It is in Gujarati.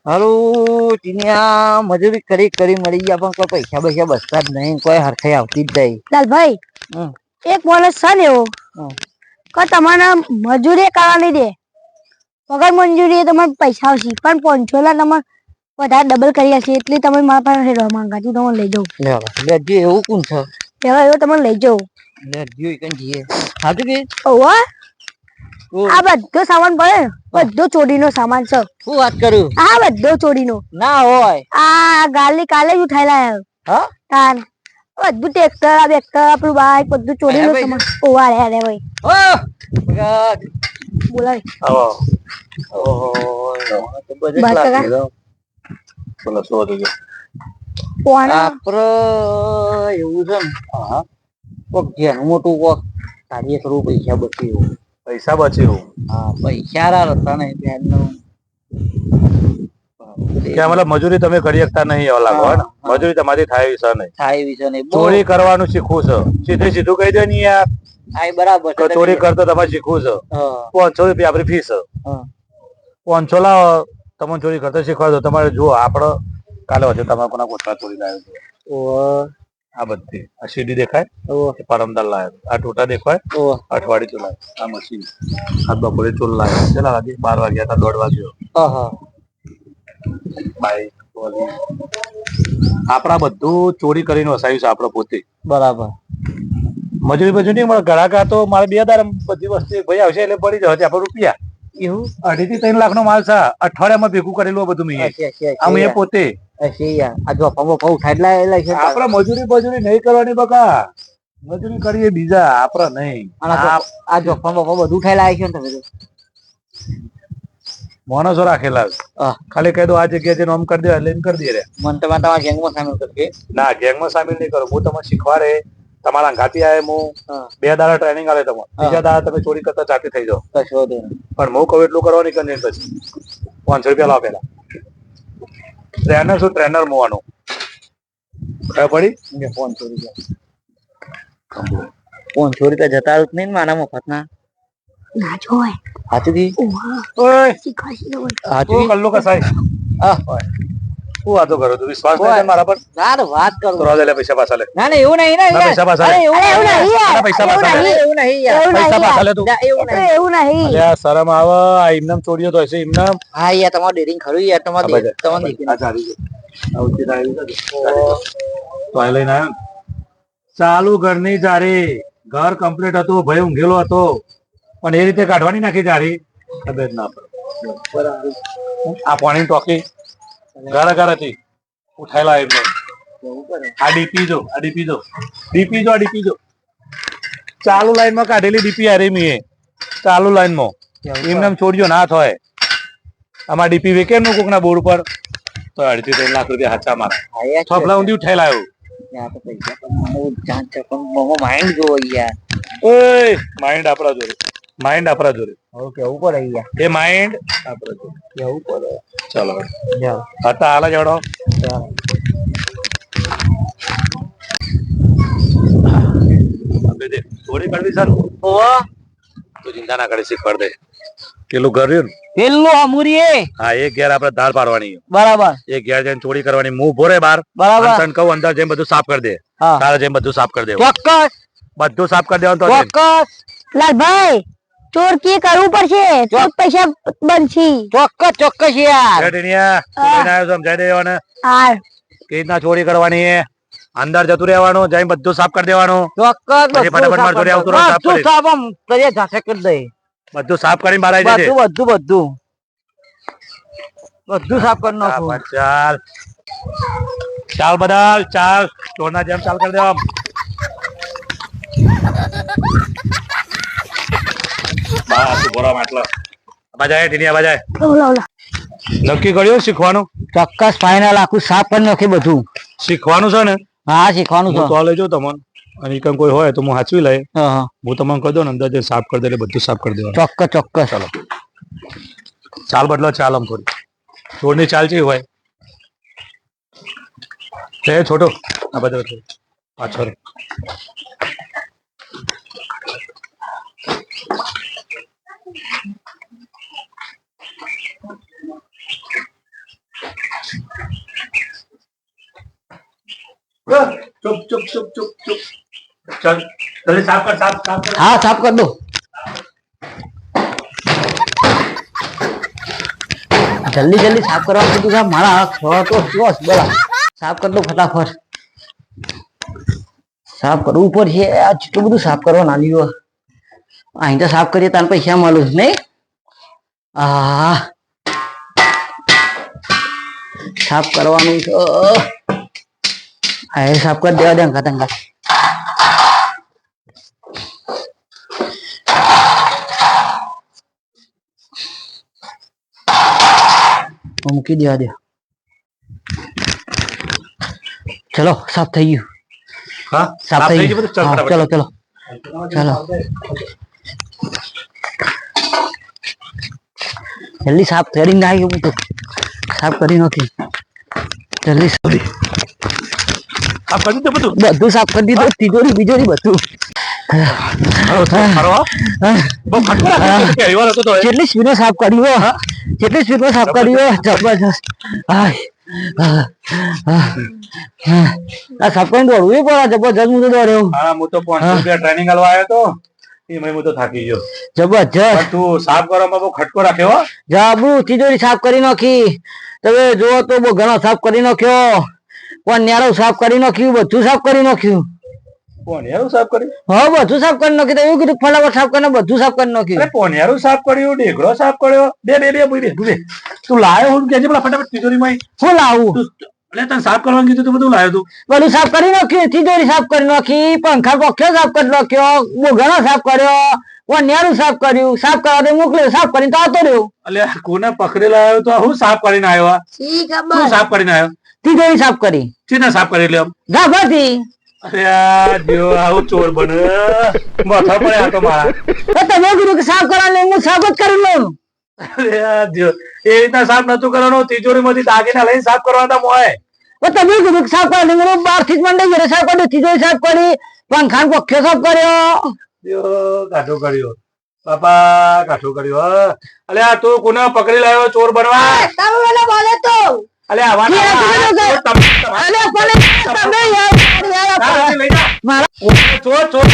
હારું ટીનિયા મજૂરી કરી કરી મળી ગયા પણ કોઈ પૈસા પૈસા બસતા જ નહીં, કોઈ હરખાઈ આવતી જ નહીં. લાલભાઈ એક માણસ છે ને એવો કે તમારે મજૂરી કરવા નહીં દે, વગર મંજૂરી તમારે પૈસા આવશે પણ 500 લા તમે વધારે ડબલ કરી હશે એટલે તમે મારા પાસે રહેવા માંગા છું, તમે લઈ જાઓ. લેજો એવું કોણ છે? લેવા એવું તમે લઈ જાઓ. લેજો કઈ જઈએ હાજુ કે ઓવા આ બધો સામાન પડે, બધો ચોરીનો સામાન છે. શું વાત કરું? આ બધો ચોરીનો ના હોય. આ ગાલી કાલે જ ઉઠાયેલા. હા તાન બધું ટ્રેક્ટર આ બેક્ટર આપણું બાઈક બધું ચોરીનો સામાન. ઓવા રે રે ભાઈ બોલાય. ઓહો તો બજેટ બાર ટકા. લાગી ગયો. બોલો શું હતું કે? આપડે એવું છે ને કોક ઘેર મોટું કોક કાર્ય કરવું, પૈસા બચ્યું. પૈસા બચ્યું? હા પૈસા હતા ને ત્યારનું કે મતલબ મજૂરી તમે કરી શકતા નહીં એવા લાગો ને? મજૂરી તમારી થાય વિશે નહીં. થાય વિશે નહીં. ચોરી કરવાનું શીખવું છે, સીધે સીધું કહી દે ને યાર. આ બરાબર છે. ચોરી કરતો તમારે શીખવું છે. 500 રૂપિયા આપણી ફીસ છે. 500 લાવો તમને ચોરી કરતા શીખવા દો. તમારે જુઓ આપડે કાલે વચ્ચે તમારે કોના કોઠા ચોરી લાવ્યો છે? આ બધી આ સીડી દેખાય, પરમદાર લાવ્યો. આ ટોટા દેખાય, અઠવાડિયે ચોલાય. આ મશીન આ બપોરે ચોલ લાવ્યો. કેટલા વાગે? 12 વાગ્યા હતા, 1:30 વાગ્યો. બાઈક આપડા બધું ચોરી કરીને વસાવ્યું છે આપડે પોતે. બરાબર. મજૂરી નહીં મળે. ઘરાક તો મારે 2 દાડા બધી વસ્તુ ભાઈ આવશે એટલે પડી જશે આપડે રૂપિયા. એવું 2.5 થી 3 લાખ નો માલ છે. અઠવાડિયામાં ભેગું કરેલું બધું મેં પોતે. આપડે મજૂરી નહીં કરવાની બકા. મજૂરી કરીએ બીજા, આપડે નહીં. આ જોખમ બધું ઉઠાયેલા છે ને તમે માણસો રાખેલા ખાલી કહી દો આ જગ્યાએ નામ કરી દે એટલે એમ કરી દે. મને તમારા ગેંગમાં સામેલ કરશે? ના ગેંગમાં સામેલ નહીં કરો. હું તમને શીખવાડે તમારા ઘાતી આવે. હું 2 દાડા ટ્રેનિંગ આવે તમારે. બીજા દાડા તમે ચોરી કરતા ચાટી થઈ જાઓ. પણ હું કહું એટલું કરવાની કરી પછી 500 રૂપિયા લાવો પેલા. ટ્રેનર શું? ટ્રેનર મોવાનું ખબર પડી? 500 રૂપિયા જતા નહીં મારા મફત ના. ના જોય હાચું કી હાચું કલ્લો કસાય. શું વાતો કરો? તું વિશ્વાસ નહીં મારા પર? ના વાત કરું. પૈસા પાછા લે. ના ના એવું નહીં. પૈસા પાછા લે. પૈસા પાછા લે. એવું નહીં. પૈસા પાછા લે તું. એવું નહીં. શરમ આવે. આ ઇમનામ ચોરીઓ તો હશે. ઇમનામ હા યાર તમારું ડેરિંગ ખરું યાર. તમારે ચાલુ ઘરની જારી. ઘર કમ્પ્લીટ હતું, ભાઈ ઊંઘેલો હતો પણ એ રીતે કાઢવાની નાખી જારી. તબિયત ના પડે. આ પાણી ટોકી ઘર ઘર હતી ઉઠાયેલા એમને. આ ડીપી જો, આ ડીપી જો, ડીપી જો, આ ડીપી જો. ચાલુ લાઈન માં કાઢેલી ડીપી હારી મી. ચાલુ લાઈન માં એમને છોડ્યો ના થાય. આમાં ડીપી વેકે નું કોક ના બોર્ડ પર તો 2.5 થી 3 લાખ રૂપિયા હાચા મારા થોપલા ઊંધી ઉઠાયેલા આવ્યું. માઇન્ડ જોવો યાર. ઓય માઇન્ડ આપડા જોડે. માઇન્ડ આપડા જોડે. કેવું પડે યાર. એ માઇન્ડ આપડા જોડે કેવું પડે. ચલો હતા હાલ જોડો. થોડી કરવી સર તો ચિંતા ના કરે. શીખવાડ દે. પેલું ઘર રહ્યું ને પેલું અમુરી. હા એક ઘેર આપડે ધાર પાડવાની. બરાબર. એક ઘેર જઈને ચોરી કરવાની. મું ભોરે બાર. બરાબર. કહું અંદર જઈને બધું સાફ કરી દે. તારે જઈને બધું સાફ કરી દેવું. ચોક્કસ બધું સાફ કરી દેવાનું. ચોક્કસ લાલભાઈ ચોર કી કરવું પડશે તો પૈસા બનશે. ચોક્કસ યાર. સમજાઈ દેવાને હાર કે રીતના ચોરી કરવાની. અંદર જતું રહેવાનું, જઈને બધું સાફ કરી દેવાનું. ચોક્કસ. પછી ફટાફટ માર જોડે આવતું રહો. સાફ કરી દે. બધું સાફ કરીને બહાર આવી જજે. બધું સાફ કરી નાખું. ચાલ ચાલ બદલ ચાલ. ચોરના જેમ ચાલ કરી દેવા. નક્કી કર્યું શીખવાનું? ચોક્કસ ફાઇનલ. આખું સાફ કરી નાખી બધું. શીખવાનું છે ને? હા શીખવાનું છે. તો લેજો તમને. અને કોઈ હોય તો હું સાચવી લઈ. હું તમને કહી દઉં ને અંદર સાફ કરી દે એટલે બધું સાફ કરી દેવાનું. ચોક્કસ. ચાલો ચાલ બદલો. ચાલ આમ થોડી છોડની ચાલ છે હોય છોટો. આ બધો પાછળ ચૂપ ચૂપ ચૂપ ચૂપ ચૂપ ચલ જલ્દી સાફ કર સાફ કર હા સાફ કર દો જલ્દી જલ્દી સાફ કરવા કીધું કે મારા હાથ થોડા તો બસ બોલા સાફ કર દો ફટાફટ સાફ કરવું પડશે આ જેટલું બધું સાફ કરવા ના લીધું અહીં તો સાફ કરીએ તાર પૈસા મળે છે નહીં સાફ કરવાનું છે હા સાફ કરી દેવા દે અંકા મૂકી દેવા દે ચલો સાફ થઈ ગયું હા સાફ થઈ ગયું ગયું બધું ચલો ચલો ચલો જલ્દી સાફ કરી નાખી હું તો સાફ કરી નાખી જલ્દી સાફ કરી દે બધું બધું સાફ કરી દીધું તિજોરી બીજોરી બધું કેટલી સ્પીડમાં સાફ કર્યું કેટલી સ્પીડમાં સાફ કર્યું જબરજસ્ત આ સાફ કરીને દોડવું પડે જબરજસ્ત હું તો દોડ્યો હા હું તો 500 રૂપિયા ટ્રેનિંગ આલવા આવ્યો તો એમાં હું તો થાકી ગયો જબરજસ્ત તું સાફ કરવામાં બહુ ખટકો રાખ્યો જાબુ તિજોરી સાફ કરી નાખી તમે જુઓ તો બહુ ઘણો સાફ કરી નાખ્યો પણ નેરો સાફ કરી નાખ્યું બધું સાફ કરી નાખ્યું પોનિયારું સાફ કર્યું હા બધું સાફ કરી નાખ્યું એવું કીધું ફટાફટ સાફ કરીને બધું સાફ કરી નાખ્યું અરે પોનિયારું સાફ કર્યું ઢેકડો સાફ કર્યો બે તું લાયો હું કેજે પેલા ફટાફટ તિજોરીમાં શું લાવું એટલે તને સાફ કરવાનું કીધું તું બધું લાયો તું બધું સાફ કરી નાખ્યું તિજોરી સાફ કરી નાખી પંખા કોખ્યો સાફ કરી નાખ્યો બોગણો સાફ કર્યો નેરું સાફ કર્યું સાફ કરવા મોકલ્યો સાફ કરીને તો આવતો રહ્યો એટલે કોને પકડેલા આવ્યો તો હું સાફ કરીને આવ્યો શું સાફ કરીને આવ્યો તિજોરી સાફ કરી સીધા સાફ કરી લે ગાભાથી અરે જો આવું ચોર બને માથા પડે આ તો મારા તમે કીધું કે સાફ કરવાનું હું સાફ જ કરી લઉં અરે જો એ રીતના સાફ નતું કરવાનું તિજોરીમાંથી દાગીના લઈને સાફ કરવાના મોય તમે કીધું કે સાફ કરવાનું હું બહારથી જ મંડાઈ ગયો સાફ કર્યું તિજોરી સાફ કરી પંખા કોખ્યો સાફ કર્યો કાઠો કર્યો બાપા કાઠો કર્યો અલે આ તું કોને પકડી લાવ્યો ચોર બનવા તમે બોલે તો અલે આવા ચોર ચોર